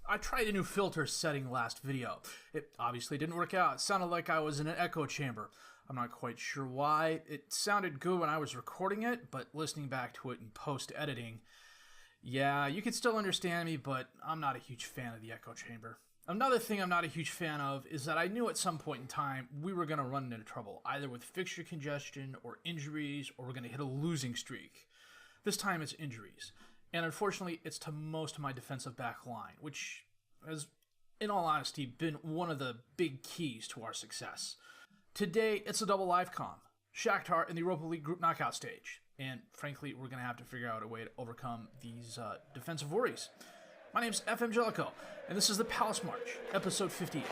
I tried a new filter setting last video. It obviously didn't work out. It sounded like I was in an echo chamber. I'm not quite sure why. It sounded good when I was recording it, but listening back to it in post-editing, yeah, you can still understand me, but I'm not a huge fan of the echo chamber. Another thing I'm not a huge fan of is that I knew at some point in time we were going to run into trouble, either with fixture congestion or injuries, or we're going to hit a losing streak. This time it's injuries. And unfortunately, it's to most of my defensive back line, which has, in all honesty, been one of the big keys to our success. Today, it's a double live comm. Shaktar in the Europa League Group knockout stage. And frankly, we're going to have to figure out a way to overcome these defensive worries. My name's FM19, and this is the Palace March, episode 58.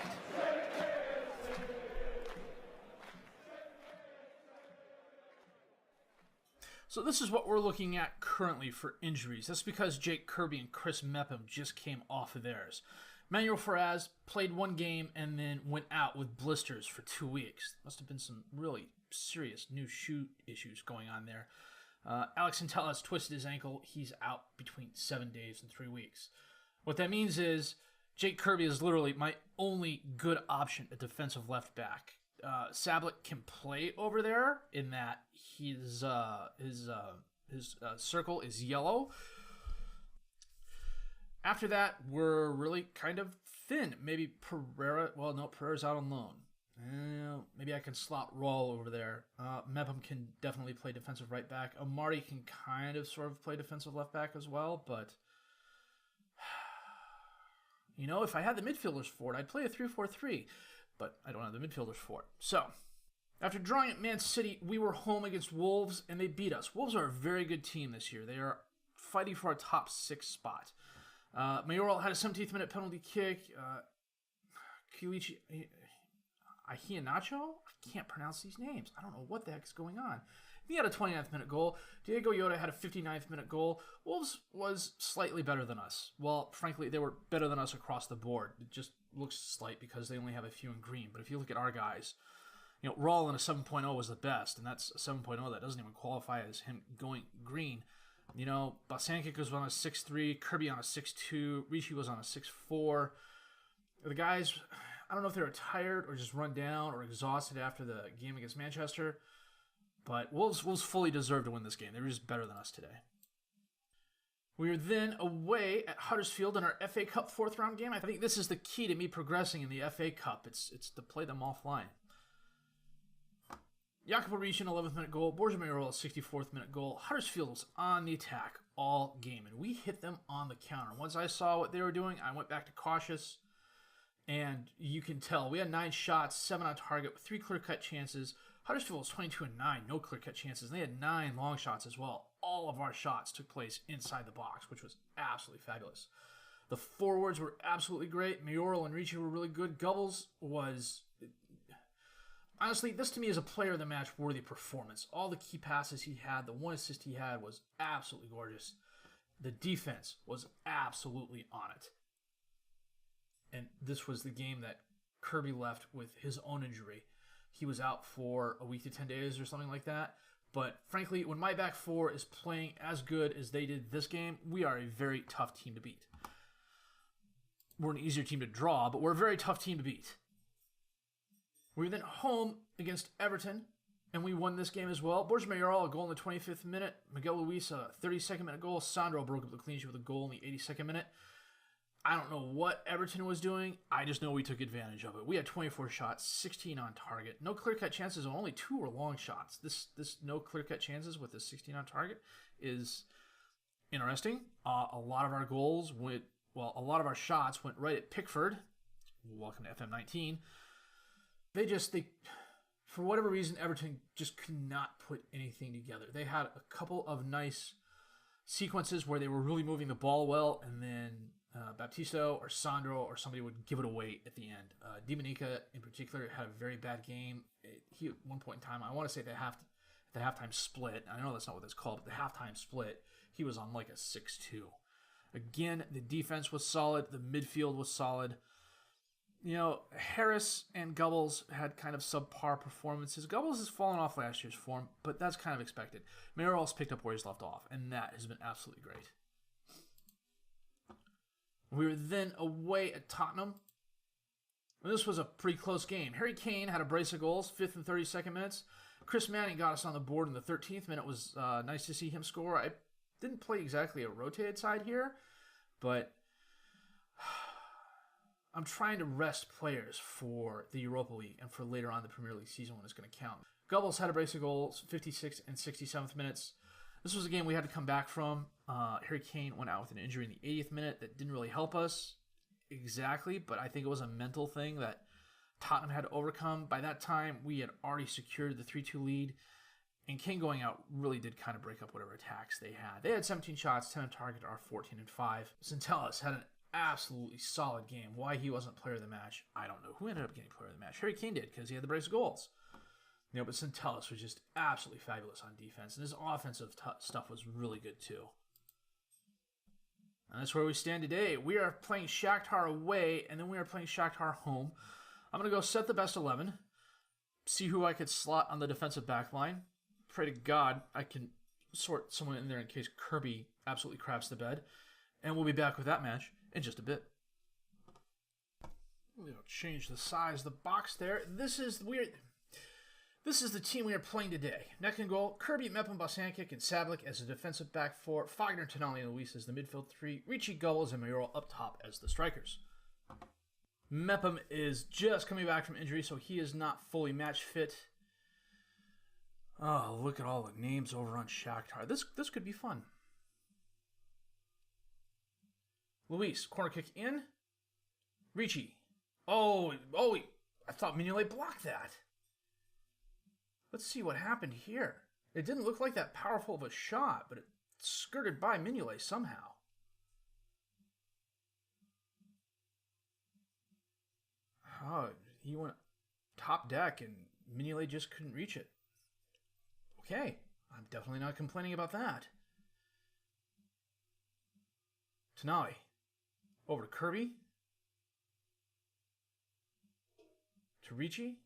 So this is what we're looking at currently for injuries. That's because Jake Kirby and Chris Mepham just came off of theirs. Manuel Ferraz played one game and then went out with blisters for 2 weeks. Must have been some really serious new shoe issues going on there. Alex Intella has twisted his ankle. He's out between 7 days and 3 weeks. What that means is Jake Kirby is literally my only good option at defensive left back. Sablik can play over there in that his circle is yellow. After that, we're really kind of thin. Maybe Pereira. Well, no, Pereira's out on loan. Maybe I can slot Raul over there. Mepham can definitely play defensive right back. Amari can kind of sort of play defensive left back as well, but you know, if I had the midfielders for it, I'd play a 3-4-3, but I don't have the midfielders for it. So, after drawing at Man City, we were home against Wolves, and they beat us. Wolves are a very good team this year. They are fighting for a top 6 spot. Mayoral had a 17th minute penalty kick. Kilichi Ahianacho? I can't pronounce these names. I don't know what the heck is going on. He had a 29th minute goal. Diego Yoda had a 59th minute goal. Wolves was slightly better than us. Well, frankly, they were better than us across the board. It just looks slight because they only have a few in green. But if you look at our guys, you know, Raul in a 7.0 was the best, and that's a 7.0 that doesn't even qualify as him going green. You know, Basankic was on a 6.3, Kirby on a 6.2, Ricci was on a 6.4. The guys, I don't know if they were tired or just run down or exhausted after the game against Manchester, but Wolves fully deserved to win this game. They were just better than us today. We were then away at Huddersfield in our FA Cup 4th round game. I think this is the key to me progressing in the FA Cup. It's to play them offline. Jacopo Ricci, 11th minute goal. Borja Mayoral, 64th minute goal. Huddersfield was on the attack all game, and we hit them on the counter. Once I saw what they were doing, I went back to cautious. And you can tell, we had 9 shots, 7 on target, with 3 clear-cut chances. Huddersfield was 22-9, no clear-cut chances. And they had 9 long shots as well. All of our shots took place inside the box, which was absolutely fabulous. The forwards were absolutely great. Mayoral and Ricci were really good. Gubbles was, honestly, this to me is a player of the match worthy performance. All the key passes he had, the 1 assist he had was absolutely gorgeous. The defense was absolutely on it. And this was the game that Kirby left with his own injury. He was out for a week to 10 days or something like that. But frankly, when my back four is playing as good as they did this game, we are a very tough team to beat. We're an easier team to draw, but we're a very tough team to beat. We were then home against Everton, and we won this game as well. Borja Mayoral, a goal in the 25th minute. Miguel Luis, a 32nd minute goal. Sandro broke up the clean sheet with a goal in the 82nd minute. I don't know what Everton was doing. I just know we took advantage of it. We had 24 shots, 16 on target. No clear-cut chances, and only 2 were long shots. This no clear-cut chances with the 16 on target is interesting. A lot of our shots went right at Pickford. Welcome to FM19. They for whatever reason, Everton just could not put anything together. They had a couple of nice sequences where they were really moving the ball well, and then Baptisto or Sandro or somebody would give it away at the end. Di Manica, in particular, had a very bad game. He, at one point in time, I want to say the halftime split, I know that's not what it's called, but the halftime split, he was on like a 6-2. Again, the defense was solid. The midfield was solid. You know, Harris and Gubbles had kind of subpar performances. Gubbles has fallen off last year's form, but that's kind of expected. Mayoral's picked up where he's left off, and that has been absolutely great. We were then away at Tottenham. And this was a pretty close game. Harry Kane had a brace of goals, 5th and 32nd minutes. Chris Manning got us on the board in the 13th minute. It was nice to see him score. I didn't play exactly a rotated side here, but I'm trying to rest players for the Europa League and for later on the Premier League season when it's going to count. Gubbles had a brace of goals, 56th and 67th minutes. This was a game we had to come back from. Harry Kane went out with an injury in the 80th minute that didn't really help us exactly, but I think it was a mental thing that Tottenham had to overcome. By that time, we had already secured the 3-2 lead, and Kane going out really did kind of break up whatever attacks they had. They had 17 shots, 10 on target, are 14 and 5. Centellas had an absolutely solid game. Why he wasn't player of the match, I don't know. Who ended up getting player of the match? Harry Kane did, because he had the brace of goals. You know, but Centellas was just absolutely fabulous on defense, and his offensive stuff was really good too. And that's where we stand today. We are playing Shaktar away, and then we are playing Shaktar home. I'm going to go set the best 11, see who I could slot on the defensive back line. Pray to God I can sort someone in there in case Kirby absolutely craps the bed. And we'll be back with that match in just a bit. We'll change the size of the box there. This is weird. This is the team we are playing today. Neck and goal, Kirby, Mepham, Bosankic, and Sablik as the defensive back four. Fagner, Tonali, and Luis as the midfield three. Ricci, Gubbles, and Mayoral up top as the strikers. Mepham is just coming back from injury, so he is not fully match fit. Oh, look at all the names over on Shakhtar. This could be fun. Luis, corner kick in. Ricci. Oh, I thought Mignolet blocked that. Let's see what happened here. It didn't look like that powerful of a shot, but it skirted by Mignolet somehow. Oh, he went top deck and Mignolet just couldn't reach it. Okay, I'm definitely not complaining about that. Tonali. Over to Kirby. To Ricci.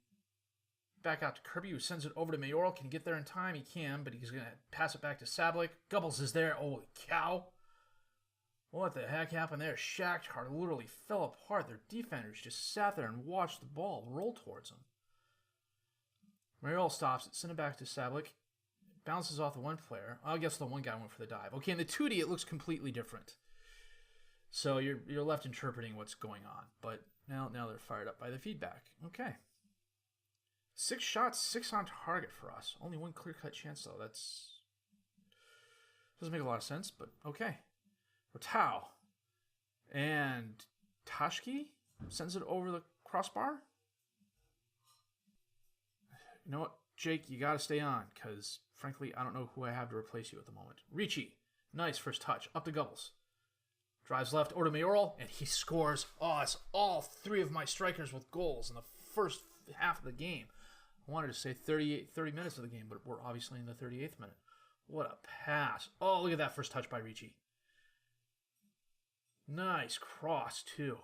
Back out to Kirby, who sends it over to Mayoral. Can he get there in time? He can, but he's going to pass it back to Sablik. Gubbles is there. Holy cow. What the heck happened there? Shakhtar literally fell apart. Their defenders just sat there and watched the ball roll towards them. Mayoral stops it, send it back to Sablik. Bounces off the one player. I guess the one guy went for the dive. Okay, in the 2D, it looks completely different. So you're left interpreting what's going on. But now they're fired up by the feedback. Okay. 6 shots, 6 on target for us. Only one clear-cut chance, though. That's doesn't make a lot of sense, but okay. Ratau. And Tashki sends it over the crossbar. You know what, Jake? You got to stay on, because, frankly, I don't know who I have to replace you at the moment. Ricci. Nice first touch. Up to Gubbles. Drives left, over to Mayoral, and he scores. Oh, it's all 3 of my strikers with goals in the first half of the game. I wanted to say 30 minutes of the game, but we're obviously in the 38th minute. What a pass. Oh, look at that first touch by Ricci. Nice cross, too.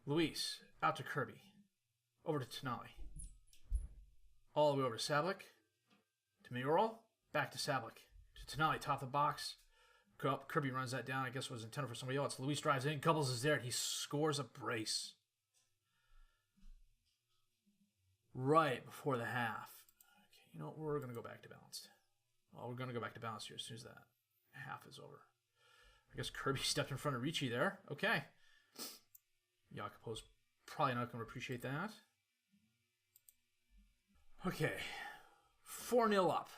Luis, out to Kirby. Over to Tonali. All the way over to Sablik. To Mayoral. Back to Sablik. To Tonali, top of the box. Kirby runs that down. I guess it was intended for somebody else. Luis drives in. Gubbles is there, and he scores a brace. Right before the half. Okay, you know what? We're going to go back to balanced. Well, we're going to go back to balanced here as soon as that half is over. I guess Kirby stepped in front of Ricci there. Okay. Jacopo's probably not going to appreciate that. Okay. 4-0 up.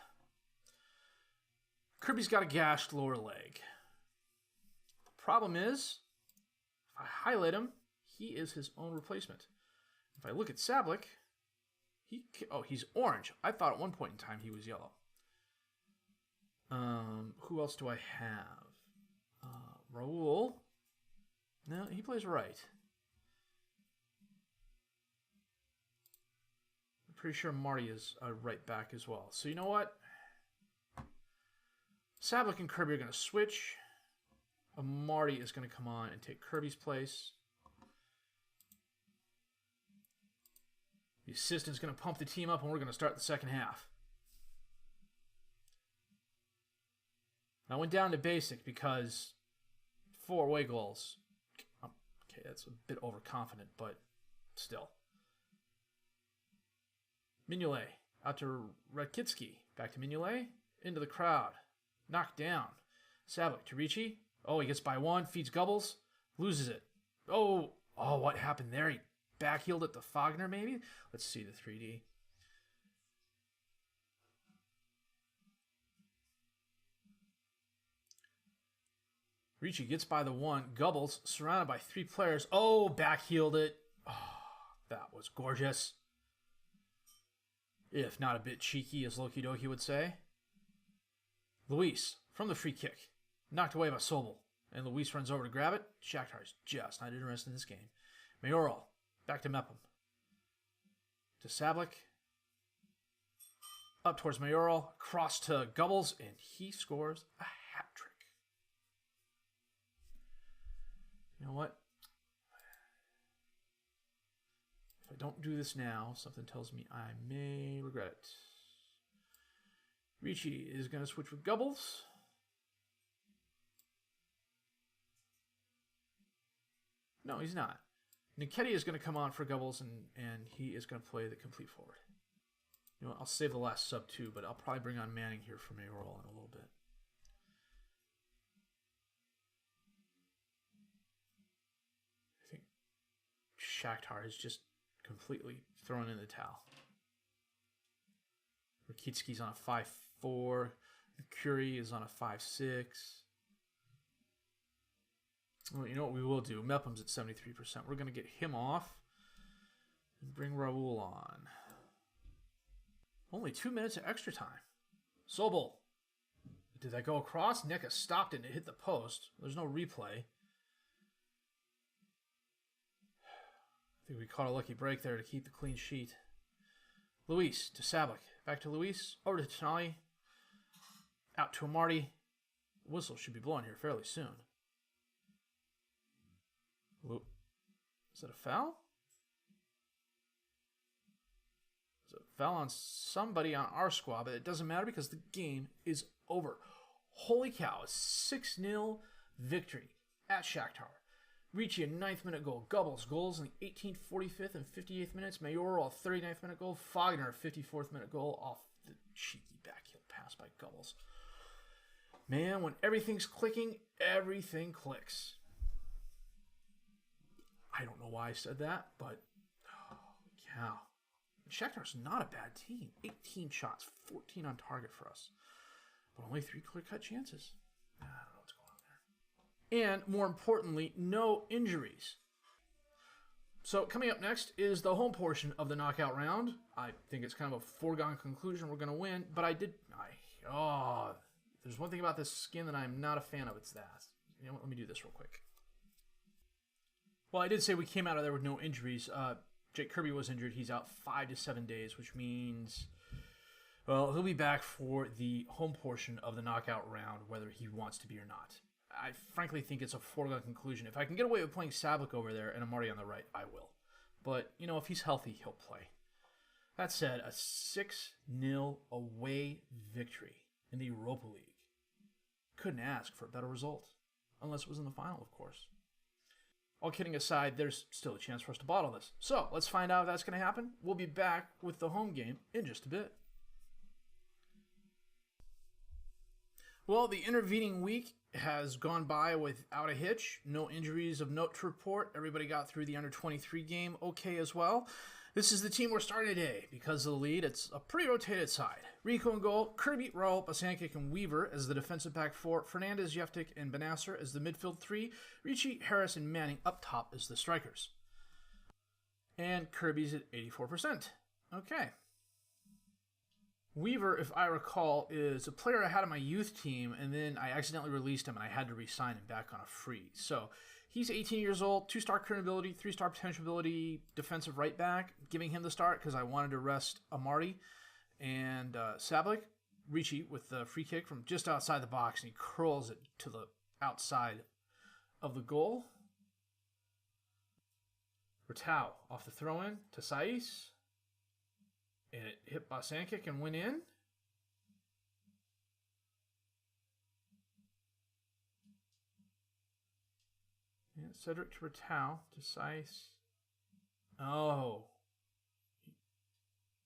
Kirby's got a gashed lower leg. The problem is, if I highlight him, he is his own replacement. If I look at Sablik, he's orange. I thought at one point in time he was yellow. Who else do I have? Raul. No, he plays right. I'm pretty sure Marty is right back as well. So you know what? Sablik and Kirby are going to switch. Marty is going to come on and take Kirby's place. The assistant's going to pump the team up, and we're going to start the second half. I went down to basic because 4 away goals. Okay, that's a bit overconfident, but still. Mignolet out to Rakitsky. Back to Mignolet. Into the crowd. Knocked down. Sablik to Ricci. Oh, he gets by 1. Feeds Gubbles. Loses it. Oh, what happened there? He backheeled it to Fagner, maybe? Let's see the 3D. Ricci gets by the 1. Gubbles, surrounded by 3 players. Oh, backheeled it. Oh, that was gorgeous. If not a bit cheeky, as Loki Doki would say. Luis, from the free kick. Knocked away by Sobel. And Luis runs over to grab it. Shakhtar's just not interested in this game. Mayoral, back to Mepham. To Sablik. Up towards Mayoral. Cross to Gubbles. And he scores a hat trick. You know what? If I don't do this now, something tells me I may regret it. Ricci is going to switch with Gubbles. No, he's not. Niketi is going to come on for Gubbles, and he is going to play the complete forward. You know what? I'll save the last sub too, but I'll probably bring on Manning here for Mayoral in a little bit. Shakhtar is just completely thrown in the towel. Rakitsky's on a 5-4. Curie is on a 5-6. Well, you know what we will do? Mepham's at 73%. We're going to get him off and bring Raul on. Only 2 minutes of extra time. Sobel. Did that go across? Nika stopped it and it hit the post. There's no replay. I think we caught a lucky break there to keep the clean sheet. Luis to Sablik. Back to Luis. Over to Tonali. Out to Amarty. Whistle should be blowing here fairly soon. Is that a foul? Is it a foul on somebody on our squad, but it doesn't matter because the game is over. Holy cow, a 6-0 victory at Shakhtar. Ricci, a 9th minute goal. Gubbles, goals in the 18th, 45th, and 58th minutes. Mayoral, a 39th minute goal. Fagner, a 54th minute goal off the cheeky backheel pass by Gubbles. Man, when everything's clicking, everything clicks. I don't know why I said that, but holy cow. Shakhtar's not a bad team. 18 shots, 14 on target for us. But only 3 clear-cut chances. I don't know what's going on there. And more importantly, no injuries. So coming up next is the home portion of the knockout round. I think it's kind of a foregone conclusion we're going to win, but there's one thing about this skin that I'm not a fan of. It's that. You know what? Let me do this real quick. Well, I did say we came out of there with no injuries. Jake Kirby was injured. He's out 5 to 7 days, which means, well, he'll be back for the home portion of the knockout round, whether he wants to be or not. I frankly think it's a foregone conclusion. If I can get away with playing Sablik over there and Amarty on the right, I will. But, you know, if he's healthy, he'll play. That said, a 6-0 away victory in the Europa League. Couldn't ask for a better result. Unless it was in the final, of course. All kidding aside, there's still a chance for us to bottle this. So, let's find out if that's going to happen. We'll be back with the home game in just a bit. Well, the intervening week has gone by without a hitch. No injuries of note to report. Everybody got through the under-23 game okay as well. This is the team we're starting today. Because of the lead, it's a pretty rotated side. Rico in goal, Kirby, Raul, Basankic, and Weaver as the defensive back 4, Fernandez, Jeftik, and Benasser as the midfield 3, Ricci, Harris, and Manning up top as the strikers. And Kirby's at 84%. Okay. Weaver, if I recall, is a player I had on my youth team, and then I accidentally released him, and I had to re-sign him back on a free. So he's 18 years old, 2-star current ability, 3-star potential ability, defensive right back. Giving him the start because I wanted to rest Amarty and Sablik. Ricci with the free kick from just outside the box, and he curls it to the outside of the goal. Ratau off the throw-in to Saiz. And it hit Basankic and went in. Cedric to Ratau to Seiss. Oh.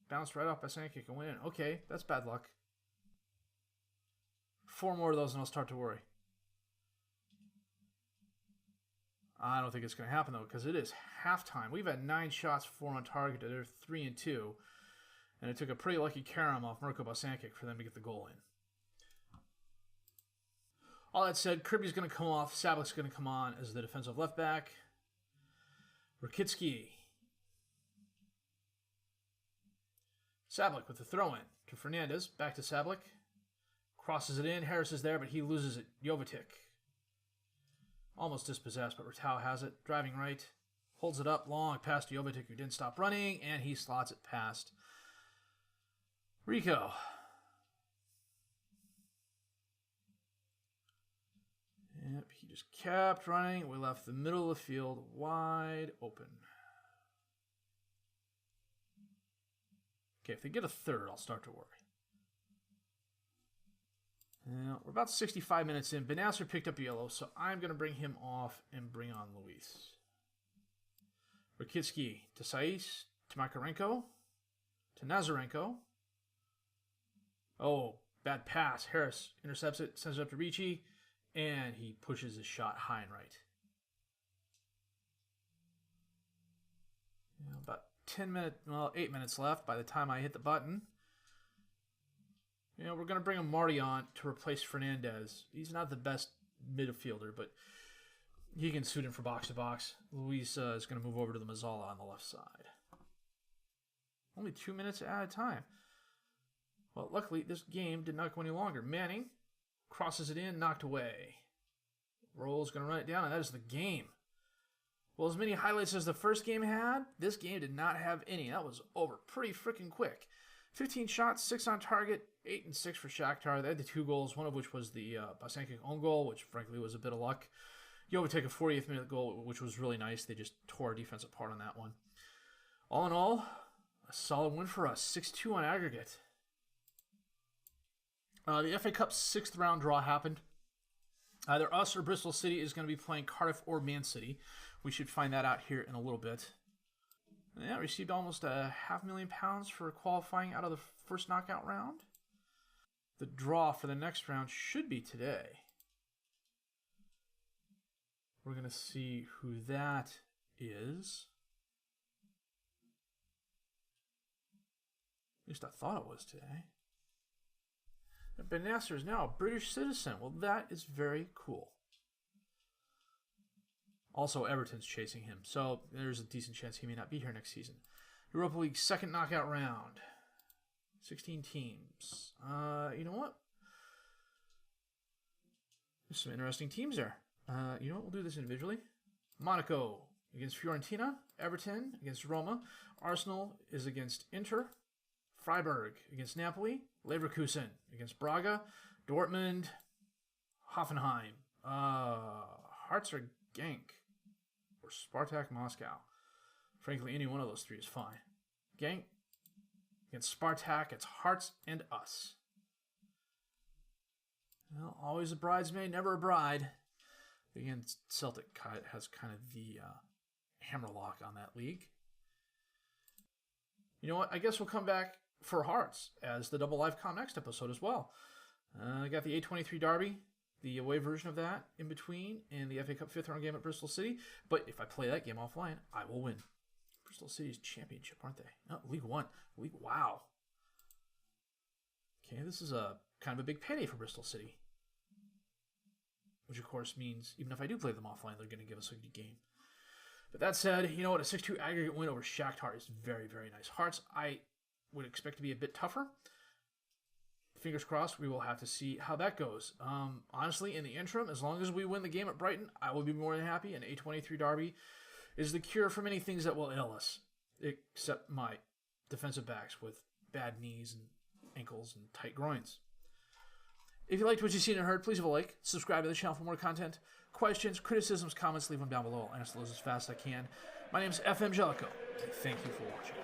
Bounced right off by Sankic and went in. Okay, that's bad luck. 4 more of those and I'll start to worry. I don't think it's going to happen, though, because it is halftime. We've had 9 shots, 4 on target. They're 3 and 2. And it took a pretty lucky carom off Mirko Bosankic for them to get the goal in. All that said, Kirby's going to come off. Sablik's going to come on as the defensive left back. Rakitsky. Sablik with the throw-in to Fernandez. Back to Sablik. Crosses it in. Harris is there, but he loses it. Jovetic. Almost dispossessed, but Ratau has it. Driving right. Holds it up long past Jovetic, who didn't stop running, and he slots it past Rico. Yep, he just kept running. We left the middle of the field wide open. Okay, if they get a third, I'll start to worry. Now, we're about 65 minutes in. Benasser picked up yellow, so I'm going to bring him off and bring on Luis. Rakitsky to Seiss, to Makarenko, to Nazarenko. Oh, bad pass. Harris intercepts it, sends it up to Ricci, and he pushes his shot high and right. About 8 minutes left by the time I hit the button. We're going to bring Marty on to replace Fernandez. He's not the best midfielder, but he can suit him for box-to-box. Luis is going to move over to the Mazzala on the left side. Only 2 minutes at a time. Well, luckily, this game did not go any longer. Manning crosses it in, knocked away. Roll's going to run it down, and that is the game. Well, as many highlights as the first game had, this game did not have any. That was over pretty freaking quick. 15 shots, 6 on target, 8 and 6 for Shakhtar. They had the 2 goals, one of which was the Bosankic own goal, which frankly was a bit of luck. Jovetic a 40th minute goal, which was really nice. They just tore our defense apart on that one. All in all, a solid win for us. 6-2 on aggregate. The FA Cup 6th round draw happened. Either us or Bristol City is going to be playing Cardiff or Man City. We should find that out here in a little bit. Yeah, received almost £500,000 for qualifying out of the first knockout round. The draw for the next round should be today. We're going to see who that is. At least I thought it was today. Ben Nasser is now a British citizen. Well, that is very cool. Also, Everton's chasing him, so there's a decent chance he may not be here next season. Europa League 2nd knockout round. 16 teams. You know what? There's some interesting teams there. You know what? We'll do this individually. Monaco against Fiorentina. Everton against Roma. Arsenal is against Inter. Freiburg against Napoli. Leverkusen against Braga. Dortmund. Hoffenheim. Hearts are Genk. Or Spartak Moscow. Frankly, any one of those 3 is fine. Genk against Spartak. It's Hearts and us. Well, always a bridesmaid, never a bride. Again, Celtic has kind of the hammerlock on that league. You know what? I guess we'll come back for Hearts as the Double Live Com next episode as well. I got the A23 Derby, the away version of that in between, and the FA Cup 5th round game at Bristol City. But if I play that game offline, I will win. Bristol City's championship, aren't they? Oh, League One. Wow. Okay, this is a kind of a big payday for Bristol City. Which, of course, means even if I do play them offline, they're going to give us a good game. But that said, you know what? A 6-2 aggregate win over Shakhtar is very, very nice. Hearts, I would expect to be a bit tougher. Fingers crossed, we will have to see how that goes. Honestly, in the interim, as long as we win the game at Brighton, I will be more than happy. An A23 Derby is the cure for many things that will ail us, except my defensive backs with bad knees and ankles and tight groins. If you liked what you've seen and heard, please leave a like, subscribe to the channel for more content. Questions, criticisms, comments, leave them down below. I'll answer those as fast as I can. My name is FM19. Thank you for watching.